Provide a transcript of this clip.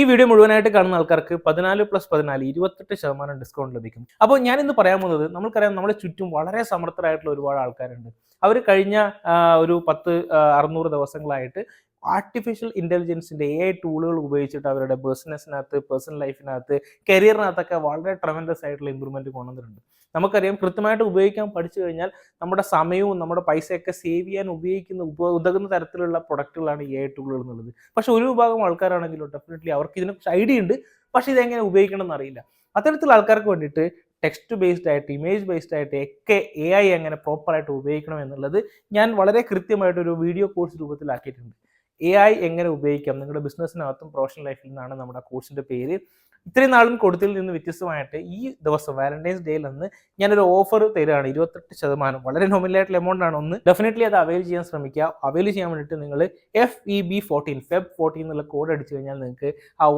ഈ വീഡിയോ മുഴുവനായിട്ട് കാണുന്ന ആൾക്കാർക്ക് 14+14 28% ഡിസ്കൗണ്ട് ലഭിക്കും. അപ്പോൾ ഞാൻ ഇന്ന് പറയാൻ പോകുന്നത്, നമുക്കറിയാം നമ്മുടെ ചുറ്റും വളരെ സമർത്ഥരായിട്ടുള്ള ഒരുപാട് ആൾക്കാരുണ്ട്. അവർ കഴിഞ്ഞ ഒരു 600 ദിവസങ്ങളായിട്ട് ആർട്ടിഫിഷ്യൽ ഇന്റലിജൻസിന്റെ AI ടൂളുകൾ ഉപയോഗിച്ചിട്ട് അവരുടെ ബിസിനസ്സിനകത്ത്, പേഴ്സണൽ ലൈഫിനകത്ത്, കരിയറിനകത്തൊക്കെ വളരെ ട്രമൻഡസ് ആയിട്ടുള്ള ഇമ്പ്രൂവ്മെന്റ് കൊണ്ടുവന്നിട്ടുണ്ട്. നമുക്കറിയാം, കൃത്യമായിട്ട് ഉപയോഗിക്കാൻ പഠിച്ചു കഴിഞ്ഞാൽ നമ്മുടെ സമയവും നമ്മുടെ പൈസയൊക്കെ സേവ് ചെയ്യാൻ ഉതകുന്ന തരത്തിലുള്ള പ്രൊഡക്റ്റുകളാണ് AI ടൂളുകൾ എന്നുള്ളത്. പക്ഷെ ഒരു വിഭാഗം ആൾക്കാരാണെങ്കിലും ഡെഫിനറ്റ്ലി അവർക്ക് ഇതിനെക്കുറിച്ച് ഐഡിയ ഉണ്ട്, പക്ഷെ ഇതെങ്ങനെ ഉപയോഗിക്കണം എന്നറിയില്ല. അത്തരത്തിലുള്ള ആൾക്കാർക്ക് വേണ്ടിയിട്ട് ടെക്സ്റ്റ് ബേസ്ഡ് ആയിട്ട്, ഇമേജ് ബേസ്ഡ് ആയിട്ട് ഒക്കെ AI എങ്ങനെ പ്രോപ്പറായിട്ട് ഉപയോഗിക്കണം എന്നുള്ളത് ഞാൻ വളരെ കൃത്യമായിട്ടൊരു വീഡിയോ കോഴ്സ് രൂപത്തിലാക്കിയിട്ടുണ്ട്. AI എങ്ങനെ ഉപയോഗിക്കാം നിങ്ങളുടെ ബിസിനസ്സിനകത്തും പ്രൊഫഷണൽ ലൈഫിൽ നിന്നാണ് നമ്മുടെ കോഴ്സിന്റെ പേര്. ഇത്രയും നാളും കൊടുത്തതിൽ നിന്ന് വ്യത്യസ്തമായിട്ട് ഈ ദിവസം വാലന്റൈൻസ് ഡേയിൽ നിന്ന് ഞാനൊരു ഓഫർ തരികയാണ്. 28%, വളരെ നോമിനൽ ആയിട്ടുള്ള എമൗണ്ട് ആണ്. ഒന്ന് ഡെഫിനറ്റ്ലി അത് അവൈൽ ചെയ്യാൻ ശ്രമിക്കുക. അവൈൽ ചെയ്യാൻ വേണ്ടിയിട്ട് നിങ്ങൾ FEB14 എന്നുള്ള കോഡ് അടിച്ചു കഴിഞ്ഞാൽ നിങ്ങൾക്ക് ആ